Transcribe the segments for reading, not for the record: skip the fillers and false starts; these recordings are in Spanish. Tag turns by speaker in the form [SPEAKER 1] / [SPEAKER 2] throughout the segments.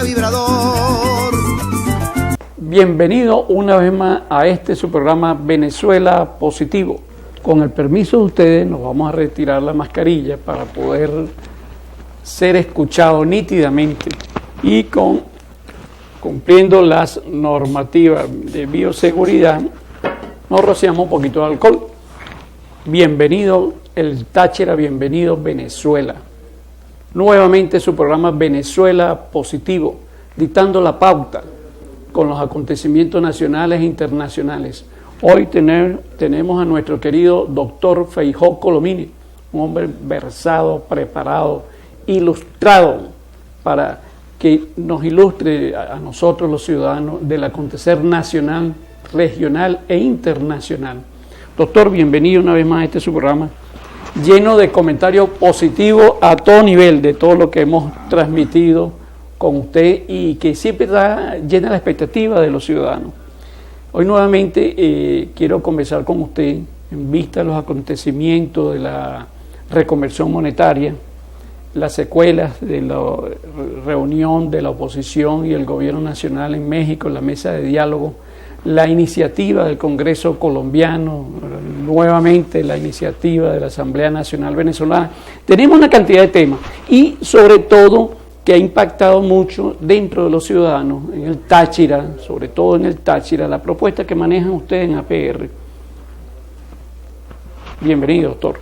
[SPEAKER 1] vibrador.
[SPEAKER 2] Bienvenido una vez más a su programa Venezuela Positivo. Con el permiso de ustedes nos vamos a retirar la mascarilla para poder ser escuchados nítidamente y cumpliendo las normativas de bioseguridad, nos rociamos un poquito de alcohol. Bienvenido el Táchira, bienvenido Venezuela. Nuevamente su programa Venezuela Positivo, dictando la pauta con los acontecimientos nacionales e internacionales. Hoy tenemos a nuestro querido doctor Feijó Colomini, un hombre versado, preparado, ilustrado, para que nos ilustre a nosotros los ciudadanos del acontecer nacional, regional e internacional. Doctor, bienvenido una vez más a su programa, lleno de comentarios positivos a todo nivel de todo lo que hemos transmitido con usted y que siempre llena la expectativa de los ciudadanos. Hoy nuevamente quiero conversar con usted en vista de los acontecimientos de la reconversión monetaria, las secuelas de la reunión de la oposición y el gobierno nacional en México, la mesa de diálogo, la iniciativa del Congreso colombiano, nuevamente la iniciativa de la Asamblea Nacional Venezolana. Tenemos una cantidad de temas y sobre todo que ha impactado mucho dentro de los ciudadanos, en el Táchira, sobre todo en el Táchira, la propuesta que manejan ustedes en APR. Bienvenido, doctor.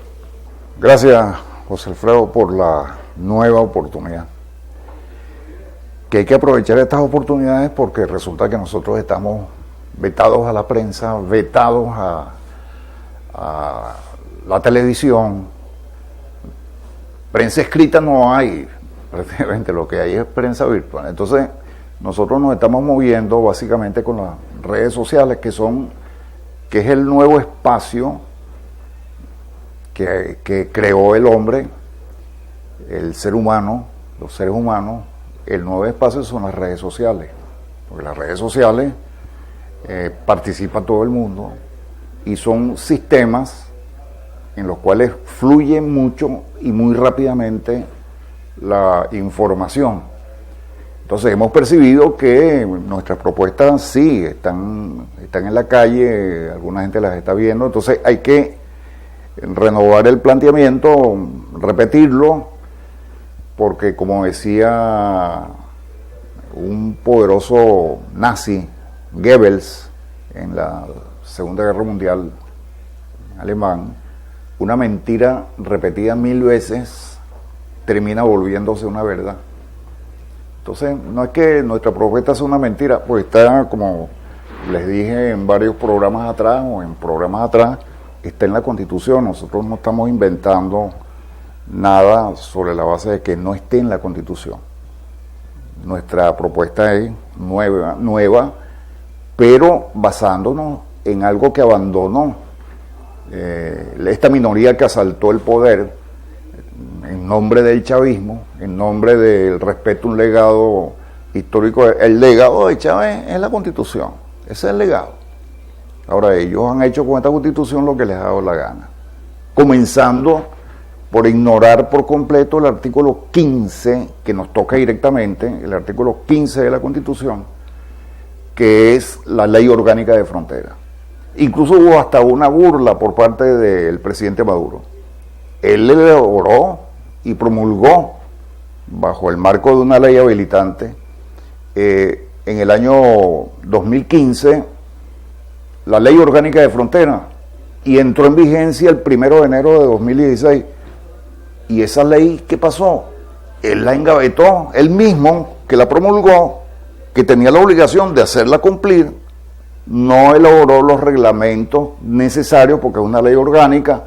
[SPEAKER 3] Gracias, José Alfredo, por la nueva oportunidad. Que hay que aprovechar estas oportunidades porque resulta que nosotros estamos vetados a la prensa, vetados a la televisión. Prensa escrita no hay, prácticamente lo que hay es prensa virtual. Entonces, nosotros nos estamos moviendo básicamente con las redes sociales, que es el nuevo espacio que creó el hombre, el ser humano, los seres humanos. El nuevo espacio son las redes sociales, porque las redes sociales participa todo el mundo y son sistemas en los cuales fluye mucho y muy rápidamente la información. Entonces hemos percibido que nuestras propuestas sí están en la calle, alguna gente las está viendo, entonces hay que renovar el planteamiento, repetirlo, porque como decía un poderoso nazi, Goebbels, en la Segunda Guerra Mundial alemán, una mentira repetida 1000 veces termina volviéndose una verdad. Entonces, no es que nuestra propuesta sea una mentira, pues está, como les dije en varios programas atrás, o en programas atrás, está en la Constitución. Nosotros no estamos inventando nada sobre la base de que no esté en la Constitución. Nuestra propuesta es nueva, pero basándonos en algo que abandonó esta minoría que asaltó el poder en nombre del chavismo, en nombre del respeto a un legado histórico. El legado de Chávez es la Constitución, ese es el legado. Ahora, ellos han hecho con esta Constitución lo que les ha dado la gana, comenzando por ignorar por completo el artículo 15, que nos toca directamente, el artículo 15 de la Constitución, que es la Ley Orgánica de Frontera. Incluso hubo hasta una burla por parte del presidente Maduro. Él elaboró y promulgó, bajo el marco de una ley habilitante, en el año 2015, la Ley Orgánica de Frontera, y entró en vigencia el 1 de enero de 2016. Y esa ley, ¿qué pasó? Él la engavetó, él mismo, que la promulgó, que tenía la obligación de hacerla cumplir, no elaboró los reglamentos necesarios, porque es una ley orgánica,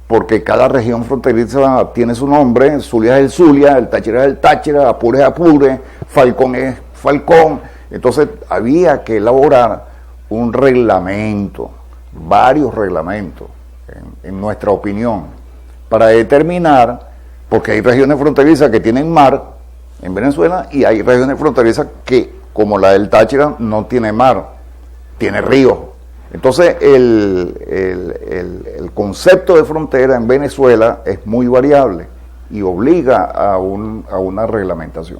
[SPEAKER 3] porque cada región fronteriza tiene su nombre. Zulia es el Zulia, el Táchira es el Táchira, Apure es Apure, Falcón es Falcón. Entonces había que elaborar un reglamento, varios reglamentos, en nuestra opinión, para determinar, porque hay regiones fronterizas que tienen mar en Venezuela y hay regiones fronterizas que, como la del Táchira, no tiene mar, tiene río. Entonces el concepto de frontera en Venezuela es muy variable y obliga a una reglamentación.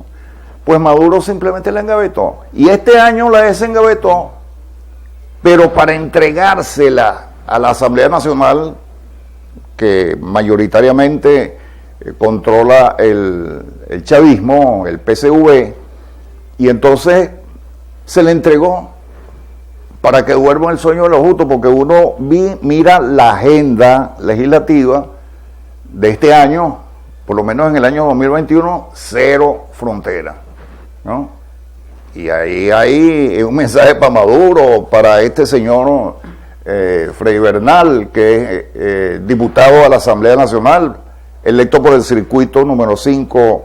[SPEAKER 3] pues Maduro simplemente la engavetó. Y este año la desengavetó, pero para entregársela a la Asamblea Nacional, que mayoritariamente controla el chavismo, el PSV, y entonces se le entregó para que duerma el sueño de los justos, porque uno mira la agenda legislativa de este año, por lo menos en el año 2021, cero frontera, ¿no? Y ahí hay un mensaje para Maduro, para este señor Freddy Bernal, que es diputado a la Asamblea Nacional, electo por el circuito número 5,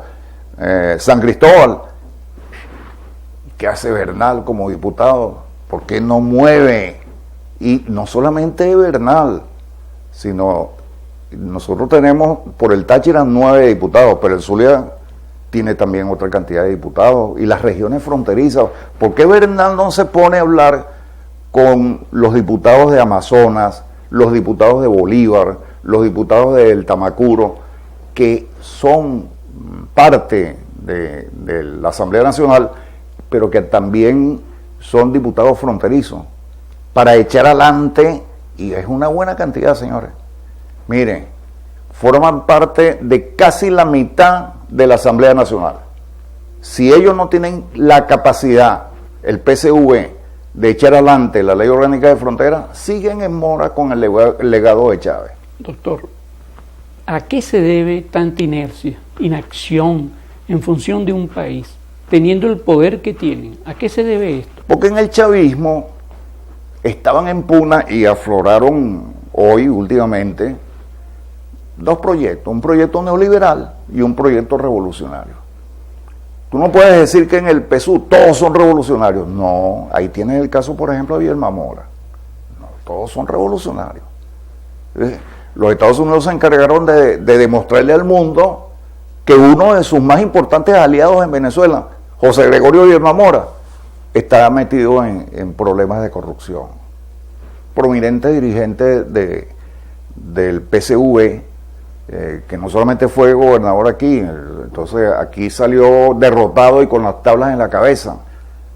[SPEAKER 3] San Cristóbal. ¿Qué hace Bernal como diputado? ¿Por qué no mueve? Y no solamente Bernal, sino nosotros tenemos por el Táchira 9 diputados, pero el Zulia tiene también otra cantidad de diputados, y las regiones fronterizas. ¿Por qué Bernal no se pone a hablar con los diputados de Amazonas, los diputados de Bolívar, los diputados del Tamacuro, que son parte de la Asamblea Nacional, pero que también son diputados fronterizos, para echar adelante? Y es una buena cantidad, señores. Miren, forman parte de casi la mitad de la Asamblea Nacional. Si ellos no tienen la capacidad, el PSV, de echar adelante la Ley Orgánica de Frontera, siguen en mora con el legado de Chávez.
[SPEAKER 2] Doctor, ¿a qué se debe tanta inercia, inacción en función de un país, teniendo el poder que tienen? ¿A qué se debe esto?
[SPEAKER 3] Porque en el chavismo estaban en pugna y afloraron hoy, últimamente, dos proyectos, un proyecto neoliberal y un proyecto revolucionario. Tú no puedes decir que en el PSUV todos son revolucionarios. No, ahí tienes el caso, por ejemplo, de Vilma Mora. No, todos son revolucionarios. Los Estados Unidos se encargaron de demostrarle al mundo que uno de sus más importantes aliados en Venezuela, José Gregorio Vilma Mora, está metido en problemas de corrupción. Prominente dirigente del PSV, que no solamente fue gobernador aquí, entonces aquí salió derrotado y con las tablas en la cabeza,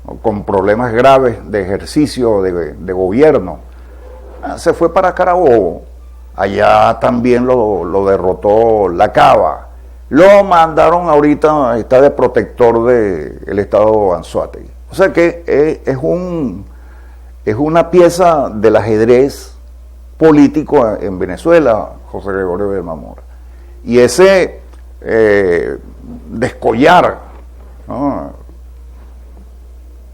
[SPEAKER 3] ¿no? Con problemas graves de ejercicio de gobierno. Se fue para Carabobo, allá también lo derrotó la Cava, lo mandaron ahorita, está de protector del estado Anzoátegui. O sea que es una pieza del ajedrez político en Venezuela, José Gregorio Vilma Mora. Y ese descollar, ¿no?,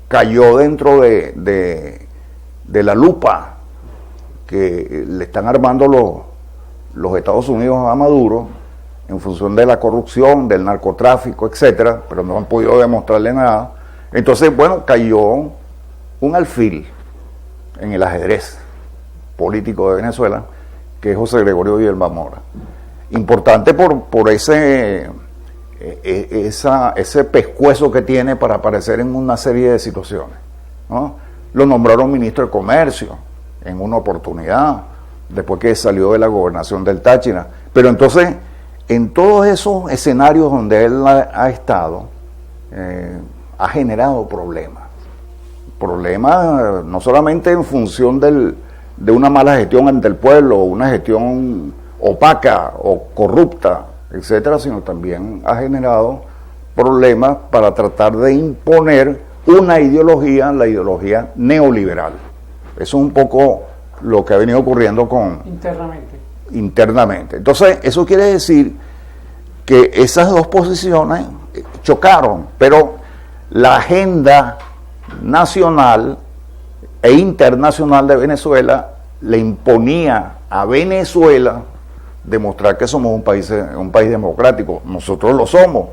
[SPEAKER 3] cayó dentro de la lupa que le están armando los Estados Unidos a Maduro en función de la corrupción, del narcotráfico, etcétera, pero no han podido demostrarle nada. Entonces, bueno, cayó un alfil en el ajedrez político de Venezuela, que es José Gregorio Vilma Mora. Importante por ese pescuezo que tiene para aparecer en una serie de situaciones, ¿no? Lo nombraron ministro de Comercio en una oportunidad, después que salió de la gobernación del Táchira. Pero entonces, en todos esos escenarios donde él ha estado, ha generado problemas. Problemas no solamente en función de una mala gestión ante el pueblo, una gestión opaca o corrupta, etcétera, sino también ha generado problemas para tratar de imponer una ideología, la ideología neoliberal. Eso es un poco lo que ha venido ocurriendo internamente. Entonces, eso quiere decir que esas dos posiciones chocaron, pero la agenda nacional e internacional de Venezuela le imponía a Venezuela demostrar que somos un país democrático. Nosotros lo somos,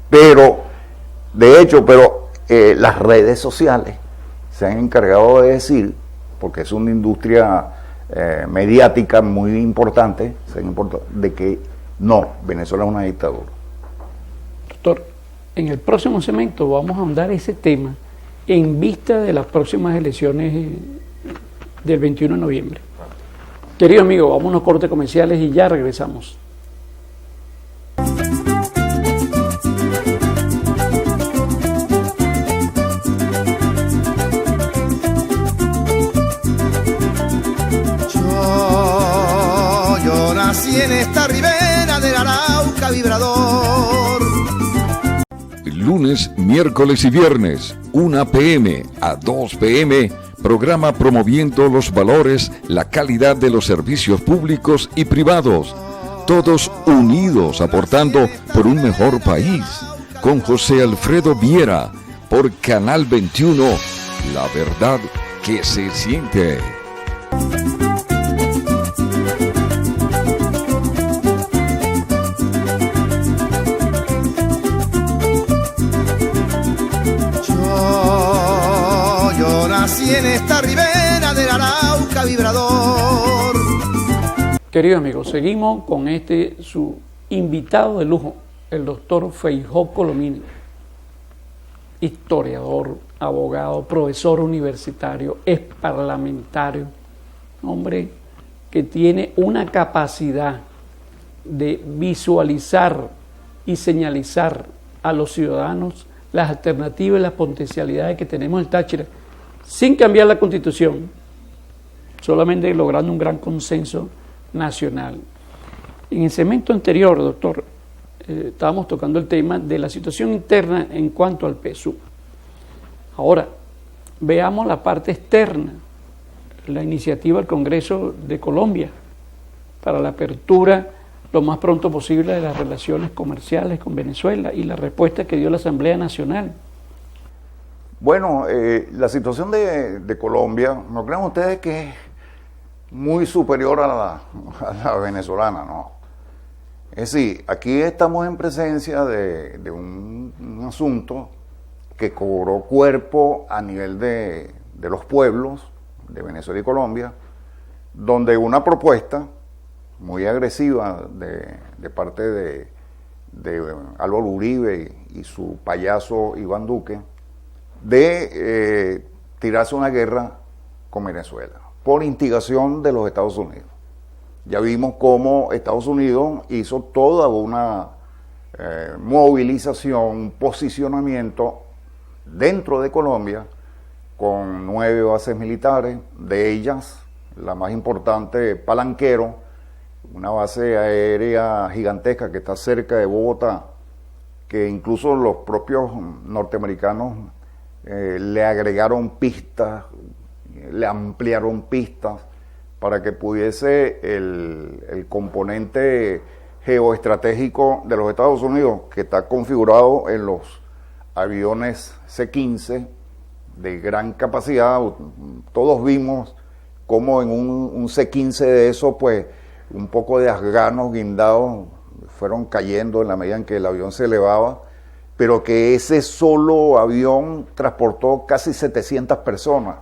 [SPEAKER 3] pero de hecho, las redes sociales se han encargado de decir, porque es una industria mediática muy importante, de que no, Venezuela es una dictadura.
[SPEAKER 2] Doctor, en el próximo segmento vamos a ahondar ese tema en vista de las próximas elecciones del 21 de noviembre. Querido amigo, vamos a unos cortes comerciales y ya regresamos.
[SPEAKER 1] esta ribera del Arauca vibrador.
[SPEAKER 4] Lunes, miércoles y viernes, 1 p.m. a 2 p.m., programa promoviendo los valores, la calidad de los servicios públicos y privados. Todos unidos aportando por un mejor país. Con José Alfredo Viera, por Canal 21, la verdad que se siente.
[SPEAKER 1] Yo nací en esta ribera del Arauca vibrador.
[SPEAKER 2] Queridos amigos, seguimos con su invitado de lujo, el doctor Feijó Colomini, historiador, abogado, profesor universitario, ex parlamentario, hombre que tiene una capacidad de visualizar y señalizar a los ciudadanos las alternativas y las potencialidades que tenemos en el Táchira, sin cambiar la Constitución, solamente logrando un gran consenso nacional. En el segmento anterior, doctor, estábamos tocando el tema de la situación interna en cuanto al PSUV. Ahora, veamos la parte externa, la iniciativa del Congreso de Colombia para la apertura lo más pronto posible de las relaciones comerciales con Venezuela y la respuesta que dio la Asamblea Nacional.
[SPEAKER 3] Bueno, la situación de Colombia, ¿no creen ustedes que es muy superior a la venezolana? No. Es decir, aquí estamos en presencia de un asunto que cobró cuerpo a nivel de los pueblos de Venezuela y Colombia, donde una propuesta muy agresiva de parte de Álvaro Uribe y su payaso Iván Duque, de tirarse una guerra con Venezuela, por instigación de los Estados Unidos. Ya vimos cómo Estados Unidos hizo toda una movilización, posicionamiento dentro de Colombia, con 9 bases militares, de ellas la más importante, Palanquero, una base aérea gigantesca que está cerca de Bogotá, que incluso los propios norteamericanos le agregaron pistas, le ampliaron pistas para que pudiese el componente geoestratégico de los Estados Unidos, que está configurado en los aviones C-15 de gran capacidad. Todos vimos cómo en un C-15 de eso, pues, un poco de afganos guindados fueron cayendo en la medida en que el avión se elevaba, pero que ese solo avión transportó casi 700 personas.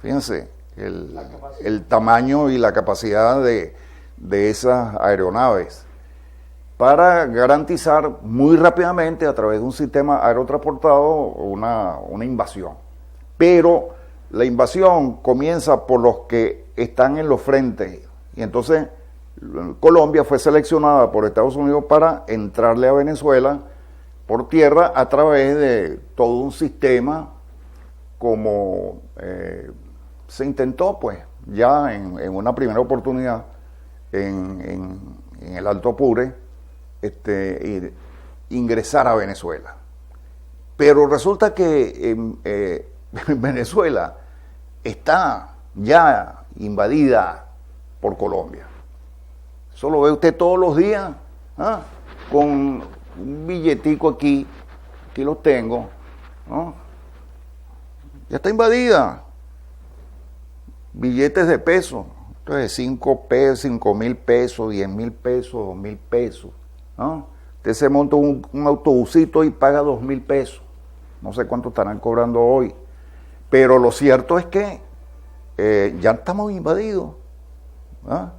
[SPEAKER 3] Fíjense el tamaño y la capacidad de esas aeronaves, para garantizar muy rápidamente a través de un sistema aerotransportado una invasión. Pero la invasión comienza por los que están en los frentes, y entonces Colombia fue seleccionada por Estados Unidos para entrarle a Venezuela por tierra a través de todo un sistema, como se intentó, pues, ya en una primera oportunidad en el Alto Apure, ingresar a Venezuela. Pero resulta que Venezuela está ya invadida por Colombia. Eso lo ve usted todos los días, con un billetico aquí lo tengo, ¿no? Ya está invadida. Billetes de peso, entonces 5 pesos, 5,000 pesos, 10,000 pesos, 2,000 pesos, ¿no? Usted se monta un autobusito y paga 2,000 pesos. No sé cuánto estarán cobrando hoy, pero lo cierto es que ya estamos invadidos, ¿ah?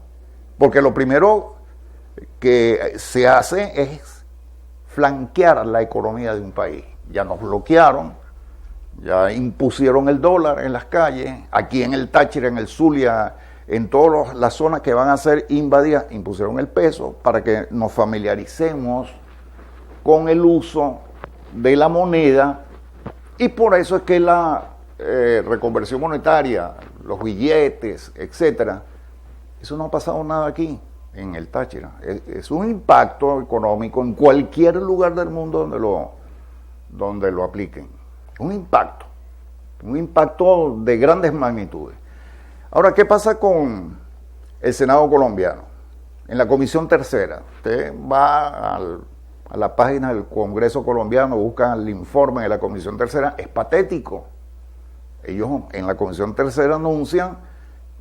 [SPEAKER 3] Porque lo primero que se hace es flanquear la economía de un país. Ya nos bloquearon, ya impusieron el dólar en las calles, aquí en el Táchira, en el Zulia, en todas las zonas que van a ser invadidas, impusieron el peso para que nos familiaricemos con el uso de la moneda, y por eso es que la reconversión monetaria, los billetes, etcétera, eso no ha pasado nada aquí. en el Táchira. Es un impacto económico en cualquier lugar del mundo donde lo apliquen. Un impacto de grandes magnitudes. Ahora, ¿qué pasa con el Senado colombiano? En la Comisión Tercera, usted va a la página del Congreso colombiano, busca el informe de la Comisión Tercera, es patético. Ellos en la Comisión Tercera anuncian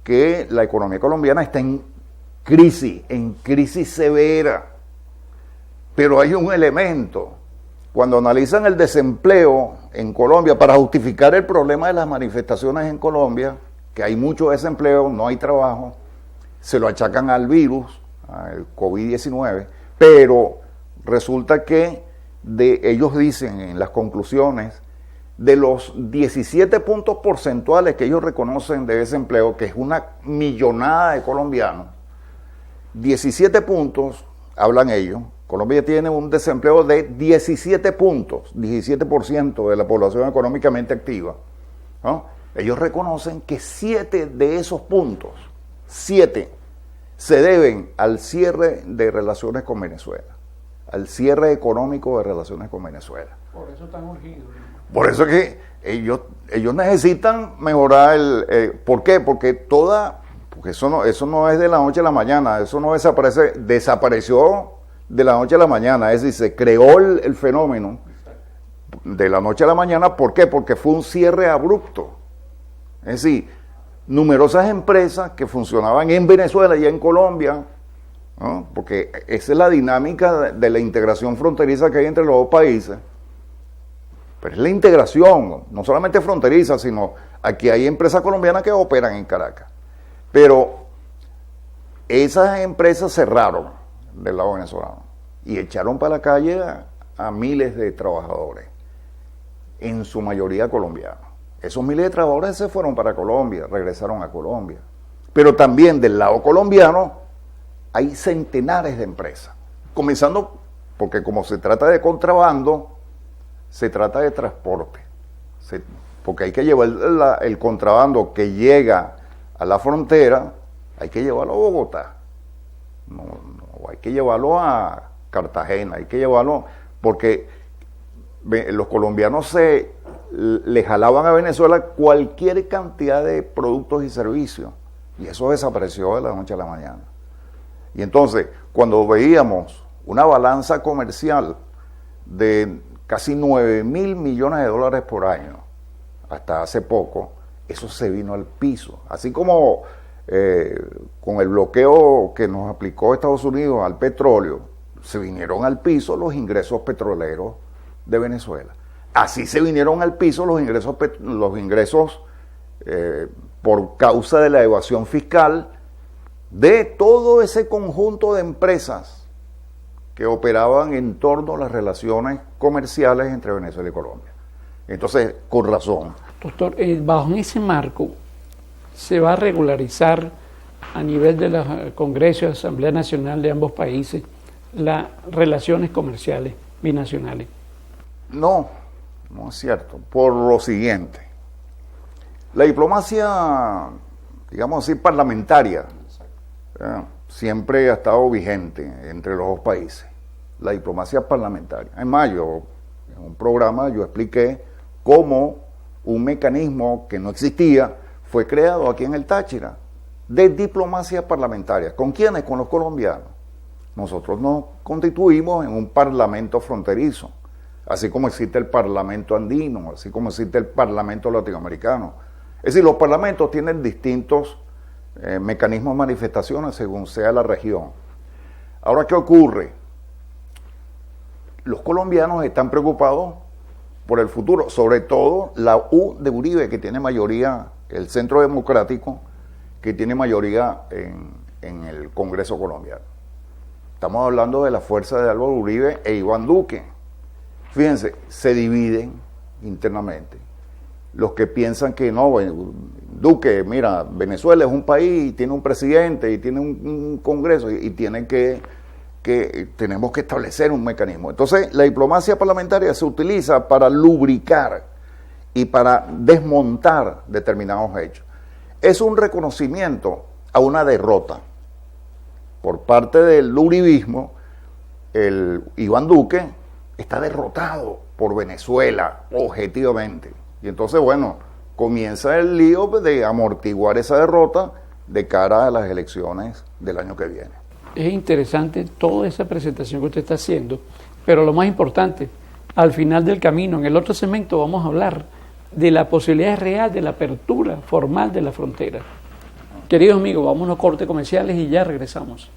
[SPEAKER 3] que la economía colombiana está en crisis severa. Pero hay un elemento. Cuando analizan el desempleo en Colombia para justificar el problema de las manifestaciones en Colombia, que hay mucho desempleo, no hay trabajo, se lo achacan al virus, al COVID-19, pero resulta que ellos dicen en las conclusiones, de los 17 puntos porcentuales que ellos reconocen de desempleo, que es una millonada de colombianos, 17 puntos, hablan ellos, Colombia tiene un desempleo de 17 puntos, 17% de la población económicamente activa, ¿no? Ellos reconocen que 7 de esos puntos, 7, se deben al cierre de relaciones con Venezuela, al cierre económico de relaciones con Venezuela.
[SPEAKER 2] Por eso están urgidos.
[SPEAKER 3] Por eso es que ellos necesitan mejorar ¿por qué? Porque eso no es de la noche a la mañana, eso no desapareció de la noche a la mañana, es decir, se creó el fenómeno de la noche a la mañana. ¿Por qué? Porque fue un cierre abrupto. Es decir, numerosas empresas que funcionaban en Venezuela y en Colombia, ¿no? Porque esa es la dinámica de la integración fronteriza que hay entre los dos países. Pero es la integración, no solamente fronteriza, sino aquí hay empresas colombianas que operan en Caracas. Pero esas empresas cerraron del lado venezolano y echaron para la calle a miles de trabajadores, en su mayoría colombianos. Esos miles de trabajadores se fueron para Colombia, regresaron a Colombia. Pero también del lado colombiano hay centenares de empresas, comenzando porque como se trata de contrabando, se trata de transporte, porque hay que llevar el contrabando que llega a la frontera, hay que llevarlo a Bogotá, no hay que llevarlo a Cartagena, hay que llevarlo, porque los colombianos le jalaban a Venezuela cualquier cantidad de productos y servicios, y eso desapareció de la noche a la mañana. Y entonces, cuando veíamos una balanza comercial de casi 9.000 millones de dólares por año, hasta hace poco, eso se vino al piso. Así como con el bloqueo que nos aplicó Estados Unidos al petróleo, se vinieron al piso los ingresos petroleros de Venezuela. Así se vinieron al piso los ingresos por causa de la evasión fiscal de todo ese conjunto de empresas que operaban en torno a las relaciones comerciales entre Venezuela y Colombia. Entonces, con razón.
[SPEAKER 2] Doctor, bajo ese marco, ¿se va a regularizar a nivel de los congresos y Asamblea Nacional de ambos países las relaciones comerciales binacionales?
[SPEAKER 3] No es cierto. Por lo siguiente, la diplomacia, digamos así, parlamentaria, siempre ha estado vigente entre los dos países, la diplomacia parlamentaria. En mayo, en un programa, yo expliqué cómo un mecanismo que no existía fue creado aquí en el Táchira, de diplomacia parlamentaria. ¿Con quiénes? Con los colombianos. Nosotros nos constituimos en un parlamento fronterizo, así como existe el parlamento andino, así como existe el parlamento latinoamericano. Es decir, los parlamentos tienen distintos mecanismos de manifestaciones según sea la región. Ahora, ¿qué ocurre? Los colombianos están preocupados por el futuro, sobre todo la U de Uribe, que tiene mayoría, el Centro Democrático, que tiene mayoría en el Congreso colombiano. Estamos hablando de la fuerza de Álvaro Uribe e Iván Duque. Fíjense, se dividen internamente. Los que piensan que no, bueno, Duque, mira, Venezuela es un país, tiene un presidente y tiene un Congreso y tienen tenemos que establecer un mecanismo. Entonces, la diplomacia parlamentaria se utiliza para lubricar y para desmontar determinados hechos. Es un reconocimiento a una derrota. por parte del uribismo, el Iván Duque está derrotado por Venezuela, objetivamente. Y entonces, bueno, comienza el lío de amortiguar esa derrota de cara a las elecciones del año que viene.
[SPEAKER 2] Es interesante toda esa presentación que usted está haciendo, pero lo más importante, al final del camino, en el otro segmento vamos a hablar de la posibilidad real de la apertura formal de la frontera. Queridos amigos, vamos a unos cortes comerciales y ya regresamos.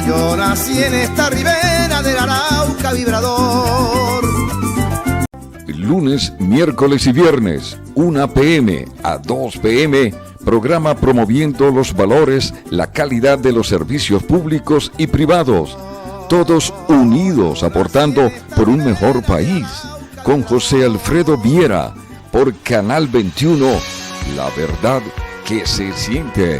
[SPEAKER 1] Yo nací en esta ribera del Arauca vibrador.
[SPEAKER 4] Lunes, miércoles y viernes, 1 p.m. a 2 p.m., programa promoviendo los valores, la calidad de los servicios públicos y privados. Todos unidos aportando por un mejor país. Con José Alfredo Viera, por Canal 21, la verdad que se siente.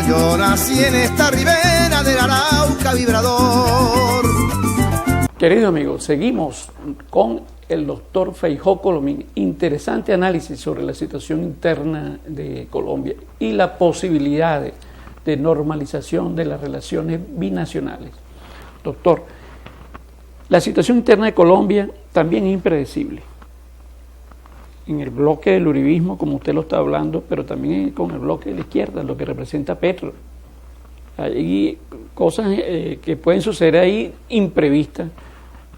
[SPEAKER 1] Yo nací en esta ribera del Arauca vibrador.
[SPEAKER 2] Queridos amigos, seguimos con el doctor Feijó Colomín. Interesante análisis sobre la situación interna de Colombia y la posibilidad de normalización de las relaciones binacionales. Doctor, la situación interna de Colombia también es impredecible. En el bloque del uribismo, como usted lo está hablando, pero también con el bloque de la izquierda, lo que representa Petro. Hay cosas que pueden suceder ahí imprevistas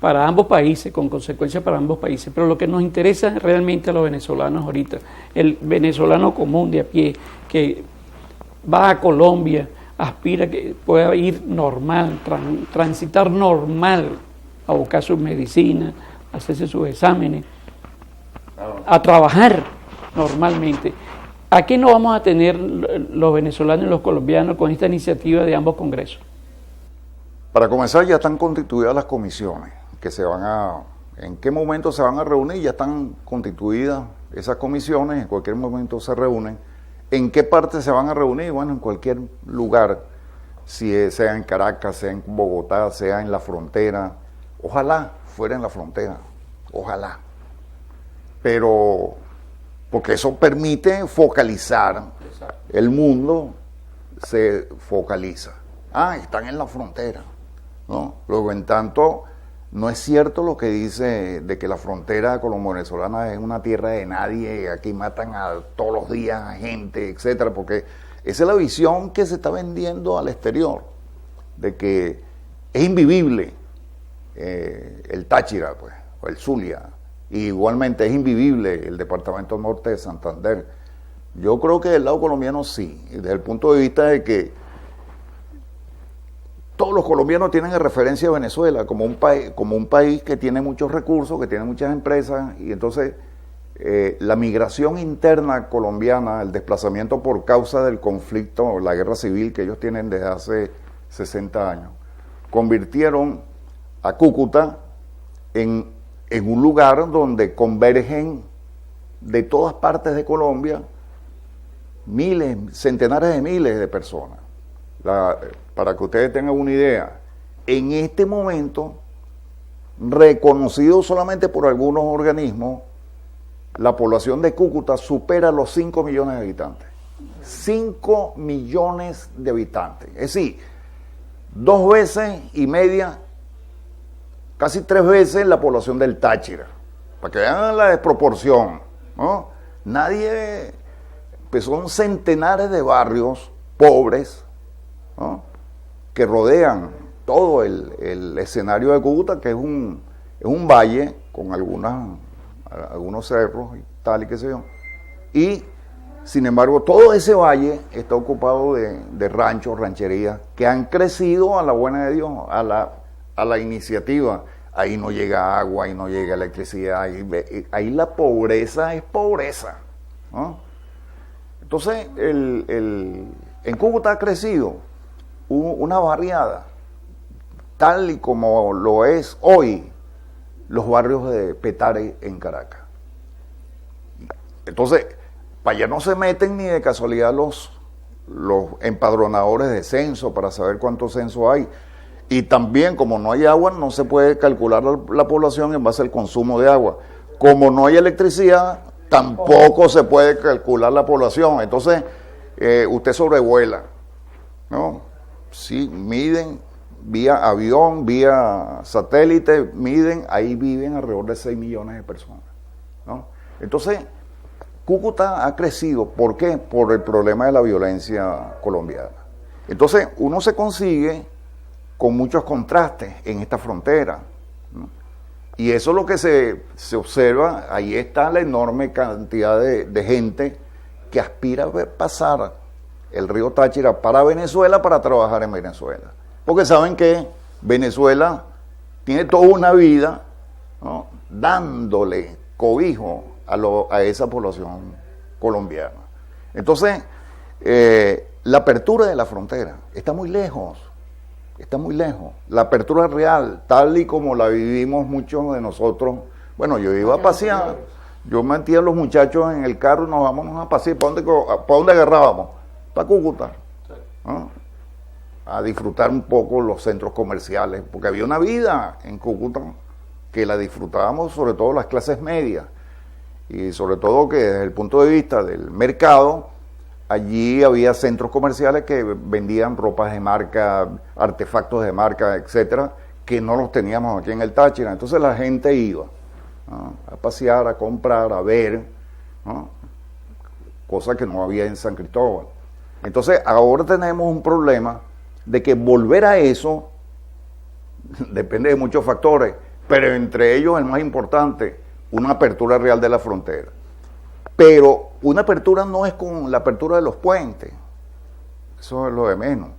[SPEAKER 2] para ambos países, con consecuencias para ambos países, pero lo que nos interesa realmente a los venezolanos ahorita, el venezolano común de a pie, que va a Colombia, aspira que pueda ir normal, transitar normal, a buscar sus medicinas, hacerse sus exámenes, a trabajar normalmente. ¿A qué no vamos a tener los venezolanos y los colombianos con esta iniciativa de ambos congresos?
[SPEAKER 3] Para comenzar, ya están constituidas las comisiones que ¿en qué momento se van a reunir? Ya están constituidas esas comisiones, en cualquier momento se reúnen. ¿En qué parte se van a reunir? Bueno, en cualquier lugar, sea en Caracas, sea en Bogotá, sea en la frontera. Ojalá fuera en la frontera, ojalá. Pero, porque eso permite focalizar, el mundo se focaliza. Están en la frontera, ¿no? Luego, en tanto, no es cierto lo que dice de que la frontera colombo-venezolana es una tierra de nadie, aquí matan todos los días a gente, etcétera, porque esa es la visión que se está vendiendo al exterior, de que es invivible el Táchira, pues, o el Zulia. Y igualmente es invivible el departamento norte de Santander. Yo creo que del lado colombiano sí, desde el punto de vista de que todos los colombianos tienen en referencia a Venezuela como un país que tiene muchos recursos, que tiene muchas empresas, y entonces la migración interna colombiana, el desplazamiento por causa del conflicto, la guerra civil que ellos tienen desde hace 60 años, convirtieron a Cúcuta en un lugar donde convergen de todas partes de Colombia miles, centenares de miles de personas. Para que ustedes tengan una idea, en este momento, reconocido solamente por algunos organismos, la población de Cúcuta supera los 5 millones de habitantes. 5 millones de habitantes. Es decir, 2 veces y media, casi 3 veces la población del Táchira, para que vean la desproporción, ¿no? Pues son centenares de barrios pobres, ¿no?, que rodean todo el escenario de Cúcuta, que es un valle con algunos cerros y tal y qué sé yo, y sin embargo todo ese valle está ocupado de ranchos, rancherías, que han crecido a la buena de Dios, a la iniciativa. Ahí no llega agua, ahí no llega electricidad, ahí la pobreza es pobreza, ¿no? Entonces, en Cúcuta ha crecido una barriada, tal y como lo es hoy los barrios de Petare en Caracas. Entonces, para allá no se meten ni de casualidad los empadronadores de censo para saber cuántos censos hay. Y también, como no hay agua, no se puede calcular la población en base al consumo de agua. Como no hay electricidad, tampoco se puede calcular la población. Entonces, usted sobrevuela, ¿no? Sí, miden vía avión, vía satélite, miden, ahí viven alrededor de 6 millones de personas, ¿no? Entonces, Cúcuta ha crecido. ¿Por qué? Por el problema de la violencia colombiana. Entonces, uno se consigue con muchos contrastes en esta frontera, ¿no? Y eso es lo que se observa. Ahí está la enorme cantidad de gente que aspira a ver pasar el río Táchira para Venezuela para trabajar en Venezuela. Porque saben que Venezuela tiene toda una vida, ¿no?, dándole cobijo a esa población colombiana. Entonces, la apertura de la frontera está muy lejos. Está muy lejos. La apertura real, tal y como la vivimos muchos de nosotros. Bueno, yo iba a pasear, yo metía a los muchachos en el carro y nos vámonos a pasear. ¿Para dónde agarrábamos? Para Cúcuta, ¿no? A disfrutar un poco los centros comerciales, porque había una vida en Cúcuta que la disfrutábamos sobre todo las clases medias, y sobre todo que desde el punto de vista del mercado, allí había centros comerciales que vendían ropas de marca, artefactos de marca, etcétera, que no los teníamos aquí en el Táchira. Entonces la gente iba, ¿no?, a pasear, a comprar, a ver, ¿no?, cosa que no había en San Cristóbal. Entonces ahora tenemos un problema de que volver a eso depende de muchos factores, pero entre ellos el más importante, una apertura real de la frontera. Pero una apertura no es con la apertura de los puentes, eso es lo de menos.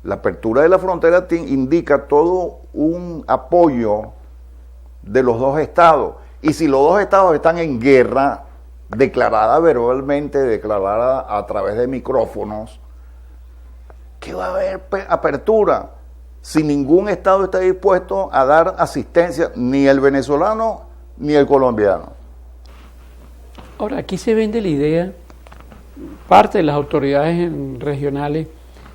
[SPEAKER 3] La apertura de la frontera indica todo un apoyo de los dos estados, y si los dos estados están en guerra, declarada verbalmente, declarada a través de micrófonos, ¿qué va a haber apertura? Si ningún estado está dispuesto a dar asistencia, ni el venezolano ni el colombiano.
[SPEAKER 2] Ahora, aquí se vende la idea, parte de las autoridades regionales,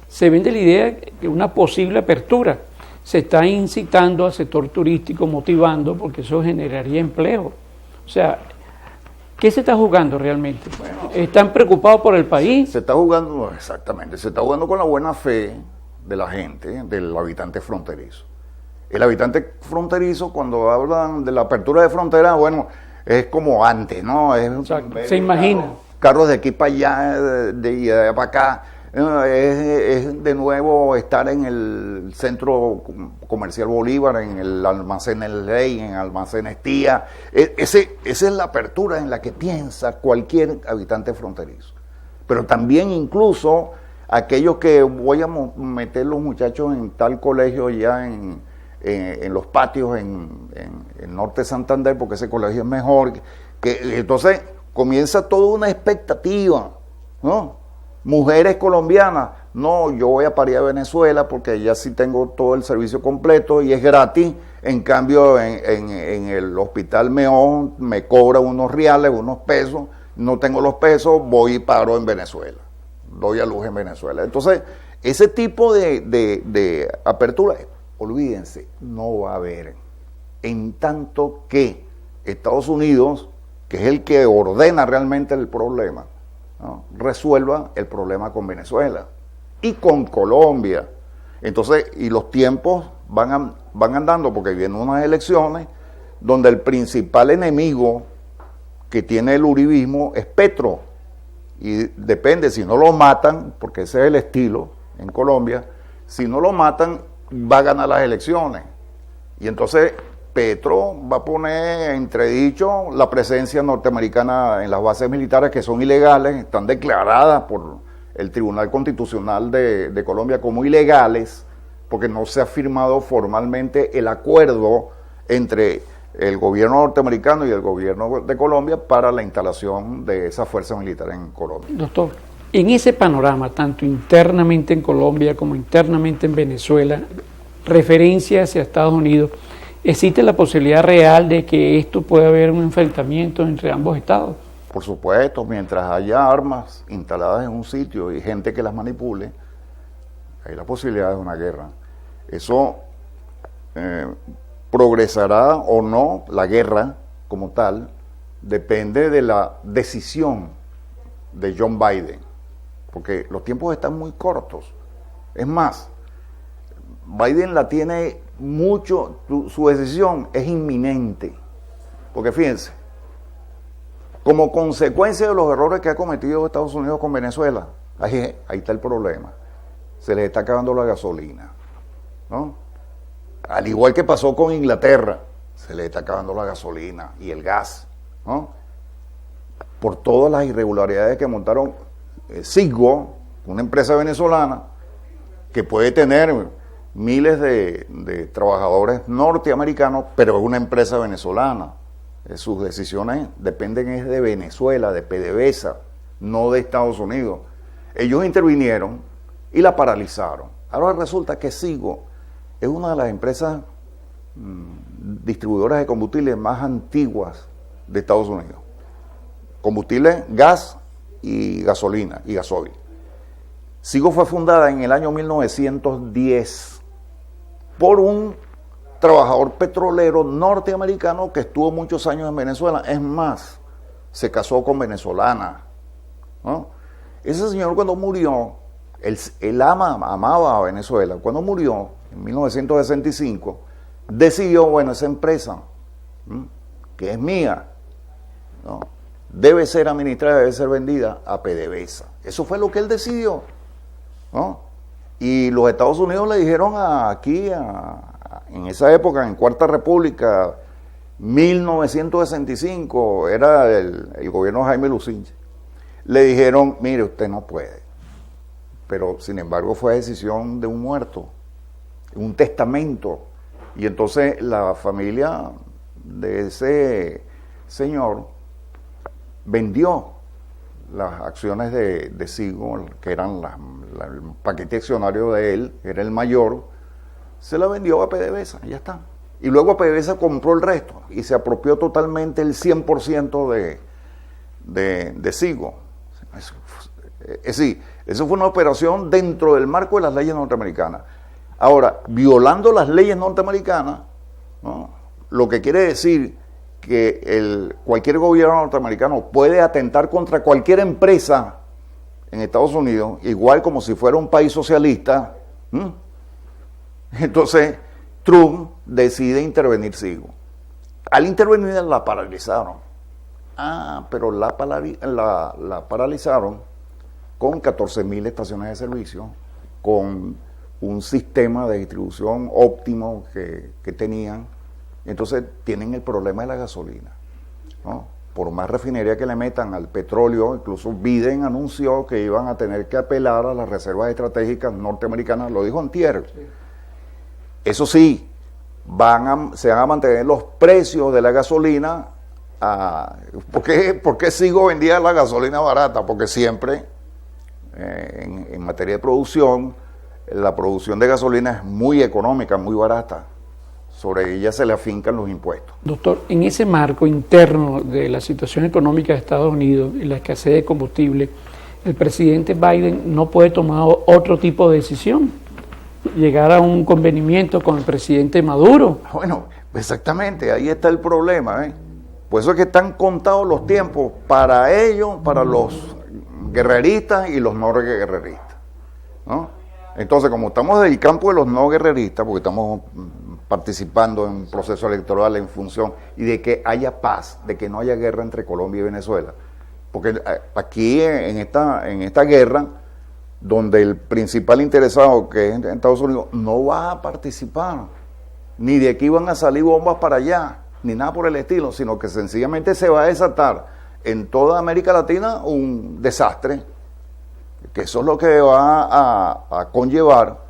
[SPEAKER 2] se vende la idea que una posible apertura se está incitando al sector turístico, motivando, porque eso generaría empleo. O sea, ¿qué se está jugando realmente? Bueno, ¿están preocupados por el país?
[SPEAKER 3] Se está jugando, exactamente, se está jugando con la buena fe de la gente, del habitante fronterizo. El habitante fronterizo, cuando hablan de la apertura de frontera, bueno, es como antes, ¿no?
[SPEAKER 2] Se imagina.
[SPEAKER 3] Carros de aquí para allá, de allá para acá. Es de nuevo estar en el centro comercial Bolívar, en el almacén El Rey, en el almacén Estía. Esa es la apertura en la que piensa cualquier habitante fronterizo. Pero también incluso aquellos que voy a meter los muchachos en tal colegio ya en los patios en Norte Santander, porque ese colegio es mejor. Entonces comienza toda una expectativa, ¿no? Mujeres colombianas, no, yo voy a parir a Venezuela porque ya sí tengo todo el servicio completo y es gratis. En cambio, en el hospital Meón me cobra unos reales, unos pesos, no tengo los pesos, voy y paro en Venezuela, doy a luz en Venezuela. Entonces, ese tipo de apertura, olvídense, no va a haber, en tanto que Estados Unidos, que es el que ordena realmente el problema, ¿no?, resuelva el problema con Venezuela y con Colombia. Entonces, y los tiempos van andando, porque vienen unas elecciones donde el principal enemigo que tiene el uribismo es Petro, y depende, si no lo matan, porque ese es el estilo en Colombia, si no lo matan va a ganar las elecciones, y entonces Petro va a poner entredicho la presencia norteamericana en las bases militares, que son ilegales, están declaradas por el Tribunal Constitucional de Colombia como ilegales, porque no se ha firmado formalmente el acuerdo entre el gobierno norteamericano y el gobierno de Colombia para la instalación de esa fuerza militar en Colombia.
[SPEAKER 2] Doctor, en ese panorama, tanto internamente en Colombia como internamente en Venezuela, referencia hacia Estados Unidos, ¿existe la posibilidad real de que esto pueda haber un enfrentamiento entre ambos estados?
[SPEAKER 3] Por supuesto, mientras haya armas instaladas en un sitio y gente que las manipule, hay la posibilidad de una guerra. Eso progresará o no, la guerra como tal, depende de la decisión de John Biden, porque los tiempos están muy cortos. Es más, Biden la tiene mucho, su decisión es inminente, porque fíjense, como consecuencia de los errores que ha cometido Estados Unidos con Venezuela, ahí está el problema, se les está acabando la gasolina, ¿no? Al igual que pasó con Inglaterra, se les está acabando la gasolina y el gas, ¿no? Por todas las irregularidades que montaron Cigua, una empresa venezolana que puede tener miles de trabajadores norteamericanos, pero es una empresa venezolana. Sus decisiones dependen de Venezuela, de PDVSA, no de Estados Unidos. Ellos intervinieron y la paralizaron. Ahora resulta que Cigua es una de las empresas distribuidoras de combustibles más antiguas de Estados Unidos. Combustible, gas y gasolina y gasoil. Cigua fue fundada en el año 1910 por un trabajador petrolero norteamericano que estuvo muchos años en Venezuela. Es más, se casó con venezolana, ¿no? Ese señor cuando murió, él amaba a Venezuela. Cuando murió, en 1965, decidió, bueno, esa empresa, que es mía, ¿no?, debe ser administrada, debe ser vendida a PDVSA. Eso fue lo que él decidió, ¿no? Y los Estados Unidos le dijeron en esa época, en Cuarta República, 1965, era el gobierno de Jaime Lucinche, le dijeron, mire, usted no puede. Pero, sin embargo, fue decisión de un muerto, un testamento. Y entonces la familia de ese señor vendió las acciones de Cigua, que eran el paquete accionario de él, era el mayor, se la vendió a PDVSA, y ya está. Y luego PDVSA compró el resto y se apropió totalmente el 100% de Cigua. Es decir, eso fue una operación dentro del marco de las leyes norteamericanas. Ahora, violando las leyes norteamericanas, ¿no?, lo que quiere decir que cualquier gobierno norteamericano puede atentar contra cualquier empresa en Estados Unidos, igual como si fuera un país socialista. Entonces, Trump decide intervenir Cigua. Al intervenir la paralizaron. Pero la paralizaron con 14.000 estaciones de servicio, con un sistema de distribución óptimo que tenían. Entonces tienen el problema de la gasolina, ¿no? Por más refinería que le metan al petróleo, incluso Biden anunció que iban a tener que apelar a las reservas estratégicas norteamericanas, lo dijo antier. Sí. Eso sí, se van a mantener los precios de la gasolina. ¿Por qué Cigua vendía la gasolina barata? Porque siempre, en materia de producción, la producción de gasolina es muy económica, muy barata. Sobre ella se le afincan los impuestos.
[SPEAKER 2] Doctor, en ese marco interno de la situación económica de Estados Unidos y la escasez de combustible, el presidente Biden no puede tomar otro tipo de decisión, llegar a un convenimiento con el presidente Maduro.
[SPEAKER 3] Bueno, exactamente, ahí está el problema, ¿eh? Por eso es que están contados los tiempos para ellos, para los guerreristas y los no guerreristas, ¿no? Entonces, como estamos del campo de los no guerreristas, porque estamos participando en un proceso electoral en función y de que haya paz, de que no haya guerra entre Colombia y Venezuela, porque aquí en esta guerra, donde el principal interesado, que es Estados Unidos, no va a participar, ni de aquí van a salir bombas para allá, ni nada por el estilo, sino que sencillamente se va a desatar en toda América Latina un desastre, que eso es lo que va a conllevar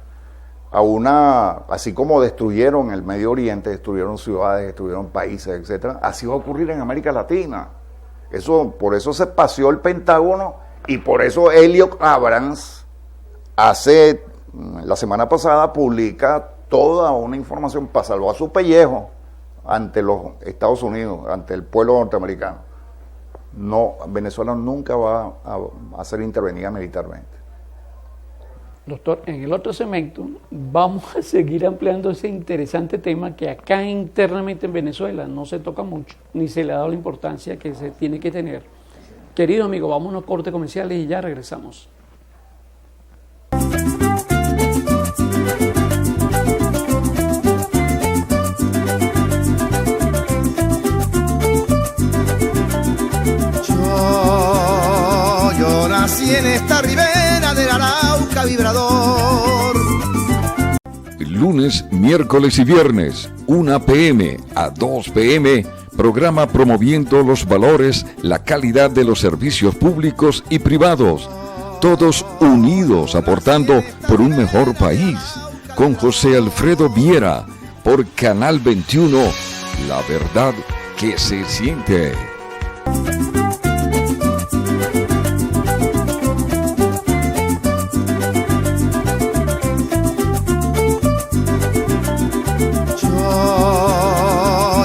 [SPEAKER 3] así como destruyeron el Medio Oriente, destruyeron ciudades, destruyeron países, etcétera, así va a ocurrir en América Latina. Por eso se paseó el Pentágono y por eso Elliot Abrams la semana pasada publica toda una información para salvar su pellejo, ante los Estados Unidos, ante el pueblo norteamericano. No, Venezuela nunca va a ser intervenida militarmente.
[SPEAKER 2] Doctor, en el otro segmento vamos a seguir ampliando ese interesante tema que acá internamente en Venezuela no se toca mucho, ni se le ha dado la importancia que se tiene que tener. Querido amigo, vamos a unos cortes comerciales y ya regresamos.
[SPEAKER 1] Yo nací en esta ribera del Arauca vibrador.
[SPEAKER 4] Lunes, miércoles y viernes, 1 p.m. a 2 p.m., programa promoviendo los valores, la calidad de los servicios públicos y privados. Todos unidos aportando por un mejor país. Con José Alfredo Viera, por Canal 21, la verdad que se siente.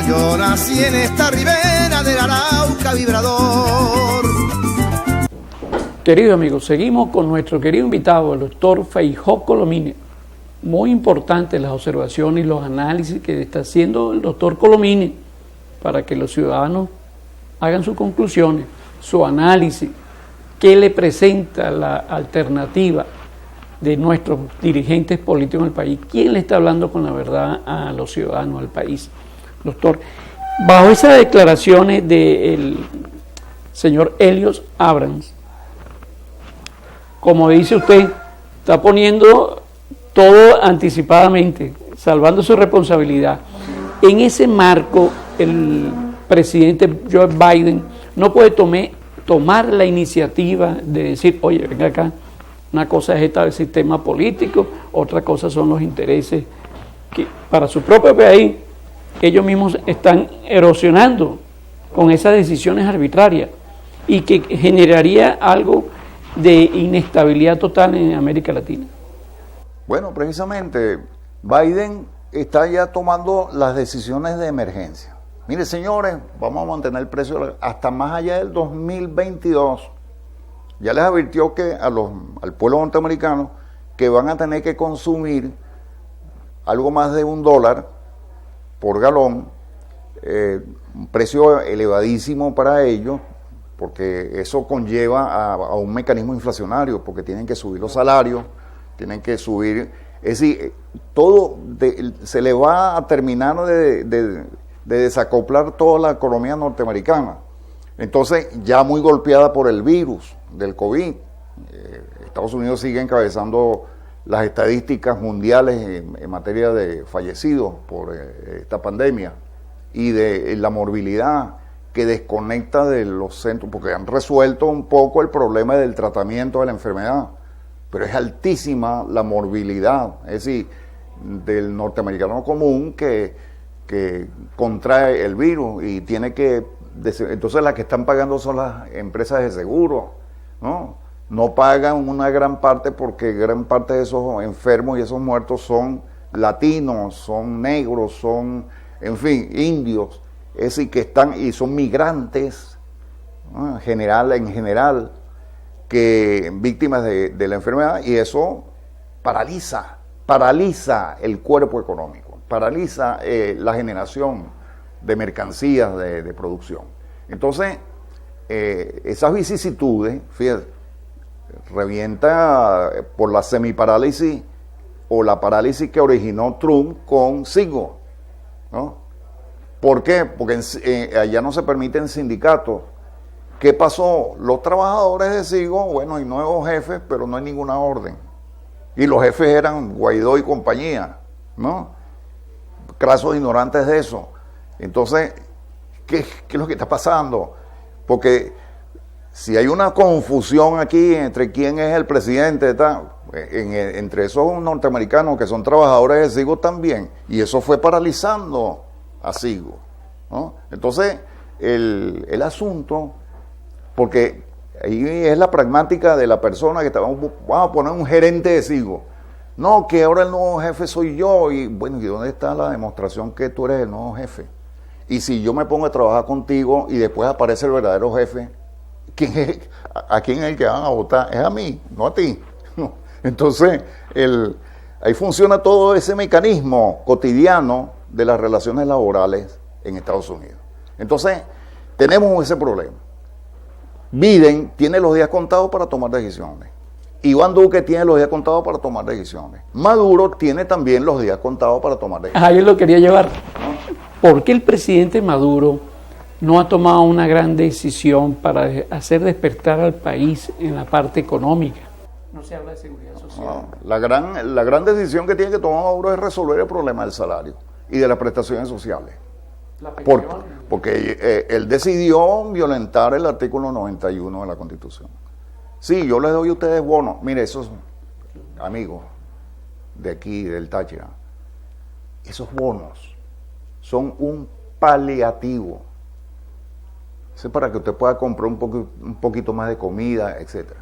[SPEAKER 1] Yo nací en esta ribera del Arauca vibrador.
[SPEAKER 2] Queridos amigos, seguimos con nuestro querido invitado, el doctor Feijó Colomine. Muy importantes las observaciones y los análisis que está haciendo el doctor Colomine para que los ciudadanos hagan sus conclusiones, su análisis, qué le presenta la alternativa de nuestros dirigentes políticos en el país, quién le está hablando con la verdad a los ciudadanos, al país. Doctor, bajo esas declaraciones del señor Helios Abrams, como dice usted, está poniendo todo anticipadamente, salvando su responsabilidad. En ese marco, el presidente Joe Biden no puede tomar la iniciativa de decir, oye, venga acá, una cosa es el sistema político, otra cosa son los intereses que para su propio país ellos mismos están erosionando con esas decisiones arbitrarias y que generaría algo de inestabilidad total en América Latina.
[SPEAKER 3] Bueno, precisamente Biden está ya tomando las decisiones de emergencia. Mire, señores, vamos a mantener el precio hasta más allá del 2022. Ya les advirtió que al pueblo norteamericano que van a tener que consumir algo más de $1 por galón, un precio elevadísimo para ellos, porque eso conlleva a un mecanismo inflacionario, porque tienen que subir los salarios, tienen que subir, es decir, todo se le va a terminar de desacoplar toda la economía norteamericana. Entonces, ya muy golpeada por el virus del COVID, Estados Unidos sigue encabezando las estadísticas mundiales en materia de fallecidos por esta pandemia y de la morbilidad que desconecta de los centros, porque han resuelto un poco el problema del tratamiento de la enfermedad, pero es altísima la morbilidad, es decir, del norteamericano común que contrae el virus y tiene que, entonces las que están pagando son las empresas de seguro, no pagan una gran parte porque gran parte de esos enfermos y esos muertos son latinos, son negros, son, en fin, indios, es decir, que están y son migrantes, en general, que víctimas de la enfermedad, y eso paraliza el cuerpo económico, paraliza la generación de mercancías de producción. Entonces, esas vicisitudes, fíjate, revienta por la semiparálisis o la parálisis que originó Trump con Sigo, ¿no? ¿Por qué? Porque allá no se permiten sindicatos. ¿Qué pasó? Los trabajadores de Sigo, bueno, hay nuevos jefes, pero no hay ninguna orden. Y los jefes eran Guaidó y compañía, ¿no? Crasos ignorantes de eso. Entonces, ¿qué es lo que está pasando? Porque si hay una confusión aquí entre quién es el presidente, entre esos norteamericanos que son trabajadores de Sigo también, y eso fue paralizando a Sigo, ¿no? Entonces, el asunto, porque ahí es la pragmática de la persona que vamos a poner un gerente de Sigo. No, que ahora el nuevo jefe soy yo, y bueno, ¿y dónde está la demostración que tú eres el nuevo jefe? Y si yo me pongo a trabajar contigo y después aparece el verdadero jefe, ¿a quién es el que van a votar? Es a mí, no a ti. Entonces, ahí funciona todo ese mecanismo cotidiano de las relaciones laborales en Estados Unidos. Entonces, tenemos ese problema. Biden tiene los días contados para tomar decisiones. Iván Duque tiene los días contados para tomar decisiones. Maduro tiene también los días contados para tomar decisiones.
[SPEAKER 2] Ahí lo quería llevar. ¿Por qué el presidente Maduro no ha tomado una gran decisión para hacer despertar al país en la parte económica? No se habla de seguridad social.
[SPEAKER 3] No, la gran decisión que tiene que tomar Maduro es resolver el problema del salario y de las prestaciones sociales. Porque él decidió violentar el artículo 91 de la Constitución. Sí, yo les doy a ustedes bonos. Mire, esos amigos de aquí, del Táchira, esos bonos son un paliativo. Eso es para que usted pueda comprar un poquito más de comida, etcétera.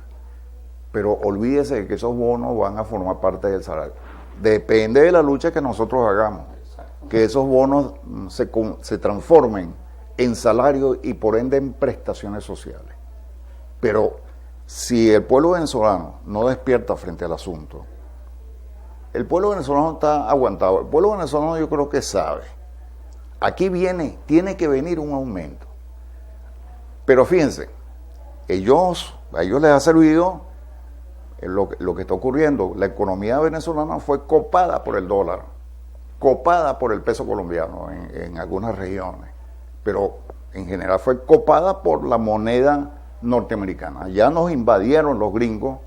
[SPEAKER 3] Pero olvídese de que esos bonos van a formar parte del salario. Depende de la lucha que nosotros hagamos. Que esos bonos se transformen en salario y por ende en prestaciones sociales. Pero si el pueblo venezolano no despierta frente al asunto, el pueblo venezolano está aguantado. El pueblo venezolano yo creo que sabe. Aquí tiene que venir un aumento. Pero fíjense, a ellos les ha servido lo que está ocurriendo. La economía venezolana fue copada por el dólar, copada por el peso colombiano en algunas regiones, pero en general fue copada por la moneda norteamericana. Ya nos invadieron los gringos